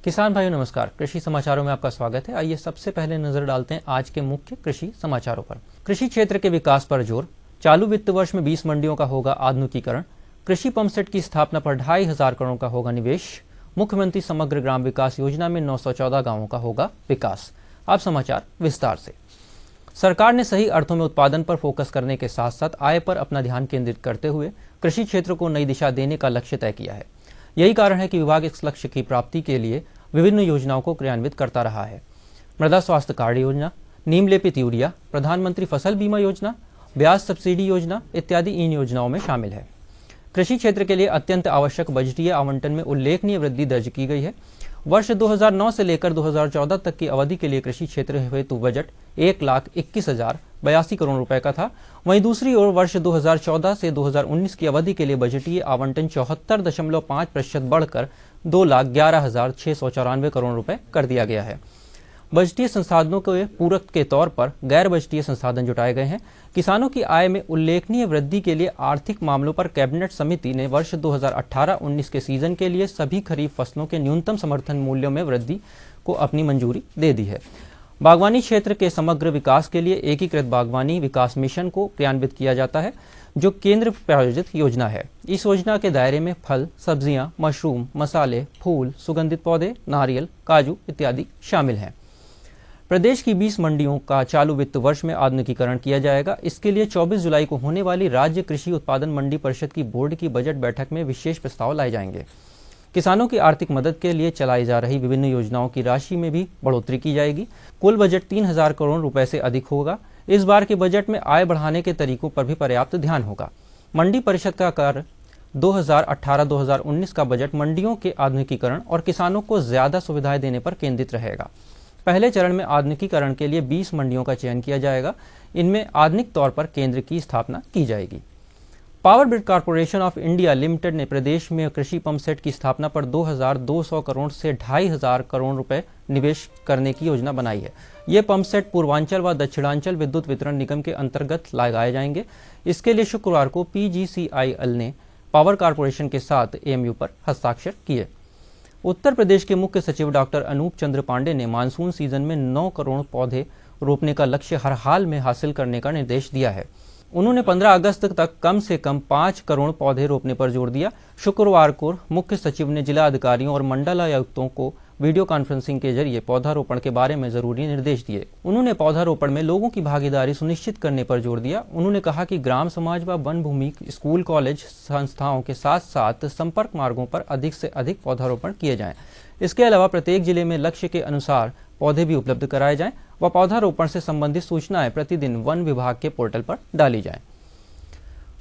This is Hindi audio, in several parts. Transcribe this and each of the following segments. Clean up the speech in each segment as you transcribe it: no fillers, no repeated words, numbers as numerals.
किसान भाइयों नमस्कार। कृषि समाचारों में आपका स्वागत है। आइए सबसे पहले नजर डालते हैं आज के मुख्य कृषि समाचारों पर। कृषि क्षेत्र के विकास पर जोर, चालू वित्त वर्ष में 20 मंडियों का होगा आधुनिकीकरण, कृषि पंप सेट की स्थापना पर 2,500 करोड़ का होगा निवेश, मुख्यमंत्री समग्र ग्राम विकास योजना में 914 गांवों का होगा विकास। अब समाचार विस्तार से। सरकार ने सही अर्थों में उत्पादन पर फोकस करने के साथ साथ आय पर अपना ध्यान केंद्रित करते हुए कृषि क्षेत्र को नई दिशा देने का लक्ष्य तय किया है। यही कारण है कि विभाग इस लक्ष्य की प्राप्ति के लिए विभिन्न योजनाओं को क्रियान्वित करता रहा है। मृदा स्वास्थ्य कार्ड योजना, नीम लेपित यूरिया, प्रधानमंत्री फसल बीमा योजना, ब्याज सब्सिडी योजना इत्यादि इन योजनाओं में शामिल है। कृषि क्षेत्र के लिए अत्यंत आवश्यक बजटीय आवंटन में उल्लेखनीय वृद्धि दर्ज की गई है। वर्ष 2009 से लेकर 2014 तक की अवधि के लिए कृषि क्षेत्र हेतु बजट 1,21,082 करोड़ रुपए का था। वहीं दूसरी ओर वर्ष 2014 से 2019 की अवधि के लिए बजटीय आवंटन 74.5% बढ़कर 2,11,694 करोड़ रुपए कर दिया गया है। बजटीय संसाधनों के पूरक के तौर पर गैर बजटीय संसाधन जुटाए गए हैं। किसानों की आय में उल्लेखनीय वृद्धि के लिए आर्थिक मामलों पर कैबिनेट समिति ने वर्ष 2018-19 के सीजन के लिए सभी खरीफ फसलों के न्यूनतम समर्थन मूल्यों में वृद्धि को अपनी मंजूरी दे दी है। बागवानी क्षेत्र के समग्र विकास के लिए एकीकृत बागवानी विकास मिशन को क्रियान्वित किया जाता है, जो केंद्र प्रायोजित योजना है। इस योजना के दायरे में फल, सब्जियां, मशरूम, मसाले, फूल, सुगंधित पौधे, नारियल, काजू इत्यादि शामिल हैं। प्रदेश की 20 मंडियों का चालू वित्त वर्ष में आधुनिकीकरण किया जाएगा। इसके लिए 24 जुलाई को होने वाली राज्य कृषि उत्पादन मंडी परिषद की बोर्ड की बजट बैठक में विशेष प्रस्ताव लाए जाएंगे। किसानों की आर्थिक मदद के लिए चलाई जा रही विभिन्न योजनाओं की राशि में भी बढ़ोतरी की जाएगी। कुल बजट 3,000 करोड़ रुपए से अधिक होगा। इस बार के बजट में आय बढ़ाने के तरीकों पर भी पर्याप्त ध्यान होगा। मंडी परिषद का कार्य 2018-2019 का बजट मंडियों के आधुनिकीकरण और किसानों को ज्यादा सुविधाएं देने पर केंद्रित रहेगा। पहले चरण में आधुनिकीकरण के लिए 20 मंडियों का चयन किया जाएगा। इनमें आधुनिक तौर पर केंद्र की स्थापना की जाएगी। Power grid corporation of India limited ने प्रदेश में कृषि पंप सेट की स्थापना पर 2,200 करोड़ से 2,500 करोड़ रुपए निवेश करने की योजना बनाई है। ये पंप सेट पूर्वांचल व दक्षिणांचल विद्युत वितरण निगम के अंतर्गत लगाए जाएंगे। इसके लिए शुक्रवार को PGCIL ने पावर कॉर्पोरेशन के साथ AMU पर हस्ताक्षर किए। उत्तर प्रदेश के मुख्य सचिव डॉक्टर अनूप चंद्र पांडे ने मानसून सीजन में 9 करोड़ पौधे रोपने का लक्ष्य हर हाल में हासिल करने का निर्देश दिया है। उन्होंने 15 अगस्त तक कम से कम 5 करोड़ पौधे रोपने पर जोर दिया। शुक्रवार को मुख्य सचिव ने जिला अधिकारियों और मंडलायुक्तों को वीडियो कॉन्फ्रेंसिंग के जरिए पौधारोपण के बारे में जरूरी निर्देश दिए। उन्होंने पौधारोपण में लोगों की भागीदारी सुनिश्चित करने पर जोर दिया। उन्होंने कहा कि ग्राम समाज व वन भूमि, स्कूल, कॉलेज, संस्थाओं के साथ साथ संपर्क मार्गों पर अधिक से अधिक पौधारोपण किए जाएं। इसके अलावा प्रत्येक जिले में लक्ष्य के अनुसार पौधे भी उपलब्ध कराए जाएं व पौधारोपण से संबंधित सूचनाएं प्रतिदिन वन विभाग के पोर्टल पर डाली जाएं।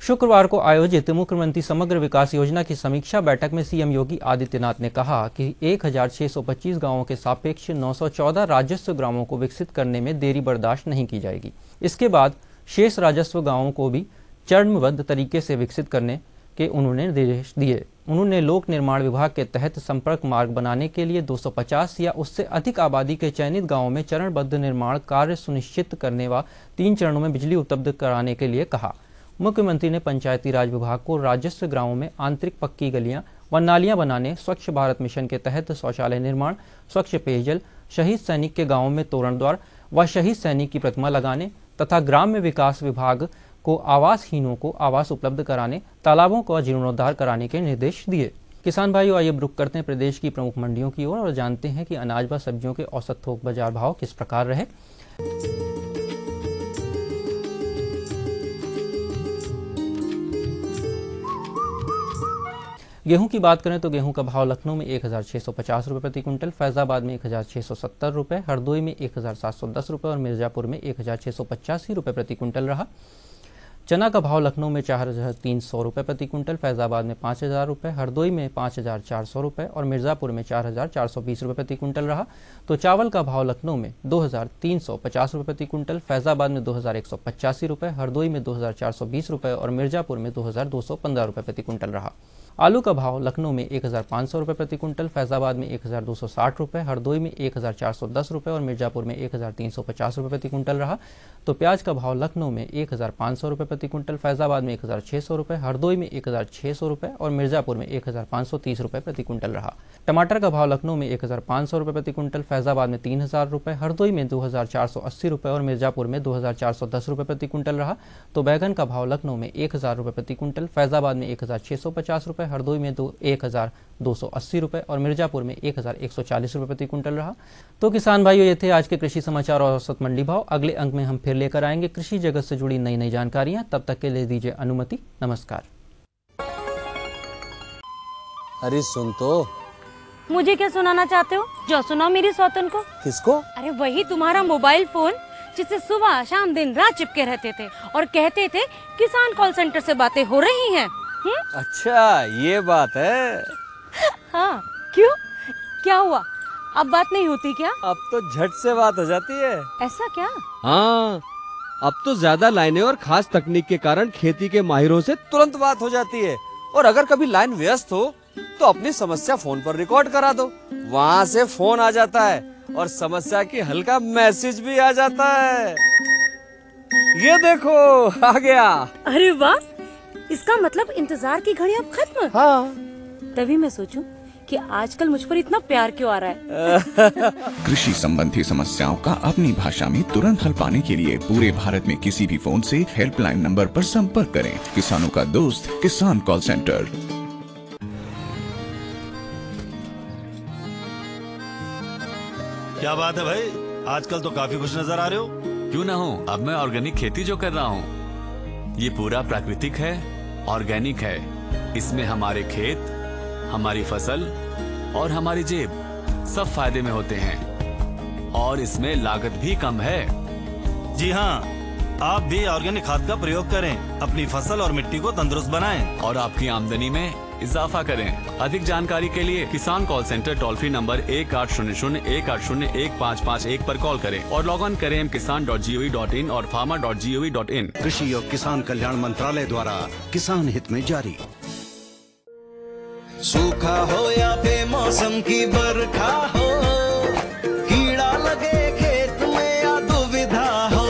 शुक्रवार को आयोजित मुख्यमंत्री समग्र विकास योजना की समीक्षा बैठक में CM योगी आदित्यनाथ ने कहा कि 1,625 गांवों के सापेक्ष 914 राजस्व ग्रामों को विकसित करने में देरी बर्दाश्त नहीं की जाएगी। इसके बाद शेष राजस्व गांवों को भी चरणबद्ध तरीके से विकसित करने के उन्होंने निर्देश दिए। उन्होंने लोक निर्माण विभाग के तहत संपर्क मार्ग बनाने के लिए 250 या उससे अधिक आबादी के चयनित गांवों में चरणबद्ध निर्माण कार्य सुनिश्चित करने व 3 चरणों में बिजली उपलब्ध कराने के लिए कहा। मुख्यमंत्री ने पंचायती राज विभाग को राजस्व ग्रामों में आंतरिक पक्की गलियां व नालियां बनाने, स्वच्छ भारत मिशन के तहत शौचालय निर्माण, स्वच्छ पेयजल, शहीद सैनिक के गांवों में तोरण द्वार व शहीद सैनिक की प्रतिमा लगाने तथा ग्राम्य विकास विभाग को आवासहीनों को आवास उपलब्ध कराने, तालाबों का जीर्णोद्धार कराने के निर्देश दिए। किसान भाइयों, आइए रुख करते हैं प्रदेश की प्रमुख मंडियों की ओर और जानते हैं कि अनाज व सब्जियों के औसत थोक बाजार भाव किस प्रकार रहे। गेहूं की बात करें तो गेहूं का भाव लखनऊ में 1,650 रुपये प्रति क्विंटल, फैजाबाद में 1,670 रुपये, हरदोई में 1,710 रुपये और मिर्जापुर में 1,685 रुपये प्रति क्विंटल रहा। चना का भाव लखनऊ में 4,300 रुपये प्रति क्विंटल, फैजाबाद में 5,000 रुपये, हरदोई में 5,400 रुपये और मिर्जापुर में 4,420 रुपये प्रति क्विंटल रहा। तो चावल का भाव लखनऊ में 2,350 रुपये प्रति क्विंटल, फैजाबाद में 2,185 रुपये, हरदोई में 2,420 रुपये और मिर्जापुर में 2,215 रुपये प्रति क्विंटल रहा। आलू का भाव लखनऊ में 1500 रुपये प्रति क्विंटल, फैजाबाद में 1260 रुपये, हरदोई में 1410 रुपये और मिर्जापुर में 1350 रुपये प्रति क्विंटल रहा। तो प्याज का भाव लखनऊ में 1500 रुपये प्रति क्विंटल, फैजाबाद में 1600 रुपये, हरदोई में 1600 रुपये और मिर्जापुर में 1530 रुपये प्रति क्विंटल रहा। टमाटर का भाव लखनऊ में 1500 रुपये प्रति क्विंटल, फैजाबाद में 3000 रुपये, हरदोई में 2480 रुपये और मिर्जापुर में 2410 रुपये प्रति क्विंटल रहा। तो बैगन का भाव लखनऊ में 1000 रुपये प्रति क्विंटल, फैजाबाद में 1650 रुपये, हरदोई में 1280 रुपये और मिर्जापुर में 1140 रुपये प्रति क्विंटल रहा। तो किसान भाइयों, ये थे आज के कृषि समाचार और औसत मंडी भाव। अगले अंक में हम फिर लेकर आएंगे कृषि जगत से जुड़ी नई नई जानकारियां। तब तक के लिए दीजिए अनुमति। नमस्कार। अरे सुन तो। मुझे क्या सुनाना चाहते हो? जो सुनाओ मेरी सौतन को। किसको? अरे वही तुम्हारा मोबाइल फोन जिससे सुबह शाम दिन रात चिपके रहते थे और कहते थे किसान कॉल सेंटर से बातें हो रही हैं। अच्छा ये बात है। हाँ क्यों, क्या हुआ? अब बात नहीं होती क्या? अब तो झट से बात हो जाती है। ऐसा क्या? हाँ, अब तो ज्यादा लाइनें और खास तकनीक के कारण खेती के माहिरों से तुरंत बात हो जाती है। और अगर कभी लाइन व्यस्त हो तो अपनी समस्या फोन पर रिकॉर्ड करा दो, वहाँ से फोन आ जाता है और समस्या की हल का मैसेज भी आ जाता है। ये देखो आ गया। अरे वाह, इसका मतलब इंतजार की घड़ी अब खत्म। हाँ, तभी मैं सोचूं कि आजकल मुझ पर इतना प्यार क्यों आ रहा है। कृषि संबंधी समस्याओं का अपनी भाषा में तुरंत हल पाने के लिए पूरे भारत में किसी भी फोन से हेल्पलाइन नंबर पर संपर्क करें। किसानों का दोस्त किसान कॉल सेंटर। क्या बात है भाई, आजकल तो काफी खुश नजर आ रहे हो। क्यों ना हो, अब मैं ऑर्गेनिक खेती जो कर रहा हूँ ये पूरा प्राकृतिक है, ऑर्गेनिक है। इसमें हमारे खेत, हमारी फसल और हमारी जेब सब फायदे में होते हैं और इसमें लागत भी कम है। जी हाँ, आप भी ऑर्गेनिक खाद का प्रयोग करें, अपनी फसल और मिट्टी को तंदुरुस्त बनाएं और आपकी आमदनी में इजाफा करें। अधिक जानकारी के लिए किसान call centre toll free number 1800-180-1551 पर कॉल करें और लॉग ऑन करें kisan.gov.in और farmer.gov.in। कृषि और किसान कल्याण मंत्रालय द्वारा किसान हित में जारी। सूखा हो या बेमौसम की बरखा हो, कीड़ा लगे खेत में या दुविधा हो,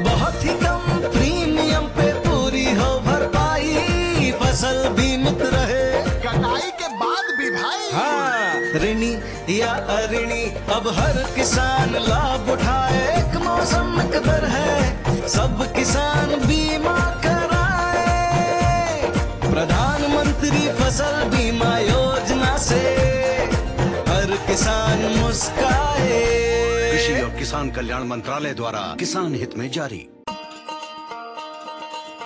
बहुत ही कम प्रीमियम पे पूरी हो भरपाई, फसल बीमित रहे कटाई के बाद भी भाई। हाँ, ऋणी या अऋणी अब हर किसान लाभ उठाए। एक मौसम कदर है, सब किसान बीमा कराए। प्रधानमंत्री फसल बीमा योजना से हर किसान मुस्काए। कृषि और किसान कल्याण मंत्रालय द्वारा किसान हित में जारी।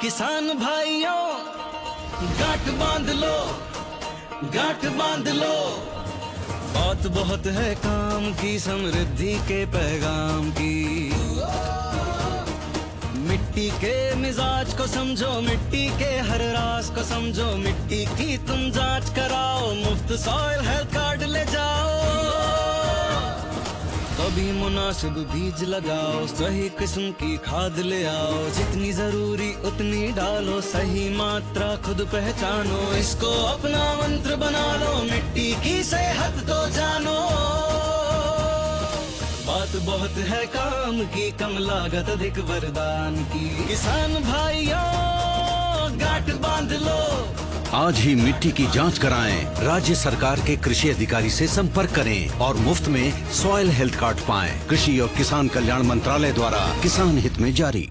किसान भाइयों गांठ बांध लो, गांठ बांध लो, बात बहुत है काम की, समृद्धि के पैगाम की। मिट्टी के मिजाज को समझो, मिट्टी के हर राज को समझो, मिट्टी की तुम जांच कराओ, मुफ्त सॉइल हेल्थ कार्ड ले जाओ। कभी मुनासिब बीज लगाओ, सही किस्म की खाद ले आओ, जितनी जरूरी उतनी डालो, सही मात्रा खुद पहचानो, इसको अपना मंत्र बना लो, मिट्टी की सेहत तो जानो। बात बहुत है काम की, कम लागत अधिक वरदान की। किसान भाइयों गांठ बांध लो, आज ही मिट्टी की जांच कराएं। राज्य सरकार के कृषि अधिकारी से संपर्क करें और मुफ्त में सॉइल हेल्थ कार्ड पाएं। कृषि और किसान कल्याण मंत्रालय द्वारा किसान हित में जारी।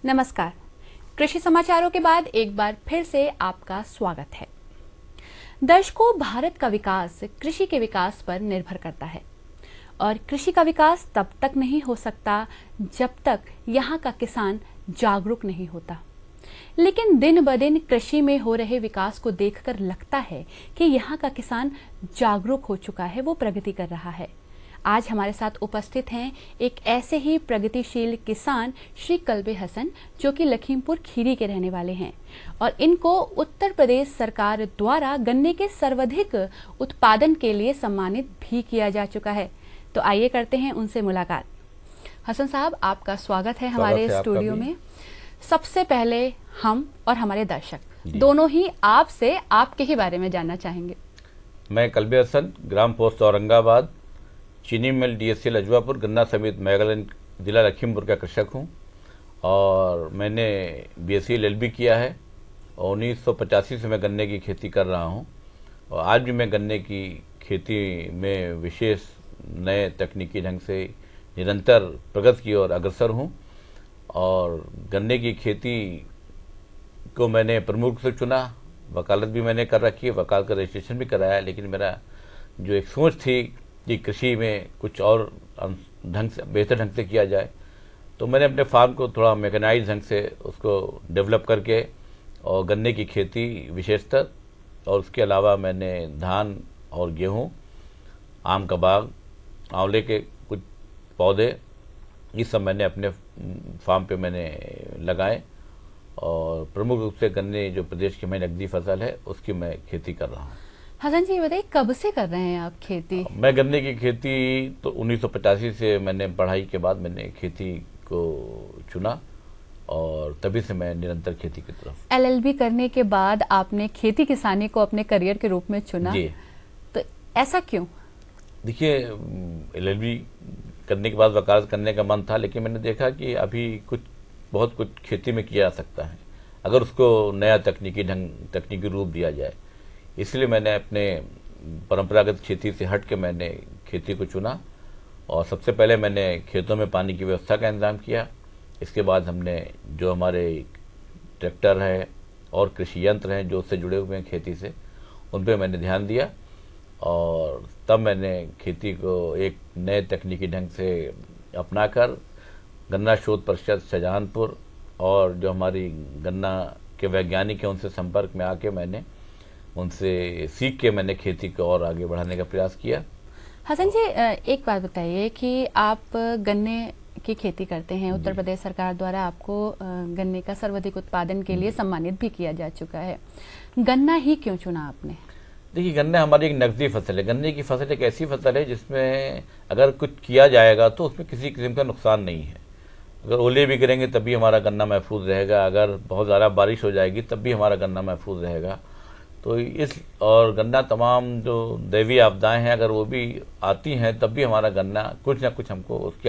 नमस्कार, कृषि समाचारों के बाद एक बार फिर से आपका स्वागत है। दर्शकों, भारत का विकास कृषि के विकास पर निर्भर करता है और कृषि का विकास तब तक नहीं हो सकता जब तक यहाँ का किसान जागरूक नहीं होता। लेकिन दिन ब दिन कृषि में हो रहे विकास को देखकर लगता है कि यहाँ का किसान जागरूक हो चुका है, वो प्रगति कर रहा है। आज हमारे साथ उपस्थित हैं एक ऐसे ही प्रगतिशील किसान श्री कल्बे हसन, जो कि लखीमपुर खीरी के रहने वाले हैं और इनको उत्तर प्रदेश सरकार द्वारा गन्ने के सर्वाधिक उत्पादन के लिए सम्मानित भी किया जा चुका है। तो आइए करते हैं उनसे मुलाकात। हसन साहब, आपका स्वागत है हमारे स्टूडियो में। सबसे पहले हम और हमारे दर्शक दोनों ही आपसे आपके ही बारे में जानना चाहेंगे। मैं कल्बे हसन, ग्राम पोस्ट औरंगाबाद, चीनी मिल DSCL अजवापुर, गन्ना समिति मैगलन, जिला लखीमपुर का कृषक हूँ और मैंने BSc LLB किया है और 1985 से मैं गन्ने की खेती कर रहा हूँ और आज भी मैं गन्ने की खेती में विशेष नए तकनीकी ढंग से निरंतर प्रगति की ओर अग्रसर हूँ। और गन्ने की खेती को मैंने प्रमुख रूप से चुना, वकालत भी मैंने कर रखी है, वकालत का रजिस्ट्रेशन भी कराया, लेकिन मेरा जो एक सोच थी कि कृषि में कुछ और ढंग से बेहतर ढंग से किया जाए, तो मैंने अपने फार्म को थोड़ा मैकेनाइज ढंग से उसको डेवलप करके और गन्ने की खेती विशेषतर और उसके अलावा मैंने धान और गेहूं, आम का बाग, आंवले के कुछ पौधे, ये सब मैंने अपने फार्म पे मैंने लगाए और प्रमुख रूप से गन्ने जो प्रदेश की मेन नकदी फसल है उसकी मैं खेती कर रहा हूँ। हसन जी, बताइए कब से कर रहे हैं आप खेती? मैं गन्ने की खेती तो 1985 से मैंने पढ़ाई के बाद मैंने खेती को चुना और तभी से मैं निरंतर खेती की तरफ। LLB करने के बाद आपने खेती किसानी को अपने करियर के रूप में चुना जी। तो ऐसा क्यों? देखिए, LLB करने के बाद वकालत करने का मन था, लेकिन मैंने देखा कि अभी बहुत कुछ खेती में किया जा सकता है अगर उसको नया तकनीकी रूप दिया जाए। इसलिए मैंने अपने परंपरागत खेती से हट के मैंने खेती को चुना और सबसे पहले मैंने खेतों में पानी की व्यवस्था का इंतजाम किया। इसके बाद हमने जो हमारे ट्रैक्टर है और कृषि यंत्र हैं जो उससे जुड़े हुए हैं खेती से, उन पर मैंने ध्यान दिया और तब मैंने खेती को एक नए तकनीकी ढंग से अपनाकर गन्ना शोध परिषद शाहजहांपुर और जो हमारी गन्ना के वैज्ञानिक हैं उनसे संपर्क में आके मैंने उनसे सीख के मैंने खेती को और आगे बढ़ाने का प्रयास किया। हसन जी, एक बात बताइए कि आप गन्ने की खेती करते हैं, उत्तर प्रदेश सरकार द्वारा आपको गन्ने का सर्वाधिक उत्पादन के लिए सम्मानित भी किया जा चुका है। गन्ना ही क्यों चुना आपने? देखिए, गन्ना हमारी एक नकदी फसल है। गन्ने की फसल एक ऐसी फसल है जिसमें अगर कुछ किया जाएगा तो उसमें किसी किस्म का नुकसान नहीं है। अगर ओले भी गिरेंगे तब भी हमारा गन्ना महफूज रहेगा, अगर बहुत ज़्यादा बारिश हो जाएगी तब भी हमारा गन्ना महफूज रहेगा। तो और गन्ना तमाम जो दैवीय आपदाएं हैं अगर वो भी आती हैं तब भी हमारा गन्ना कुछ ना कुछ हमको उसके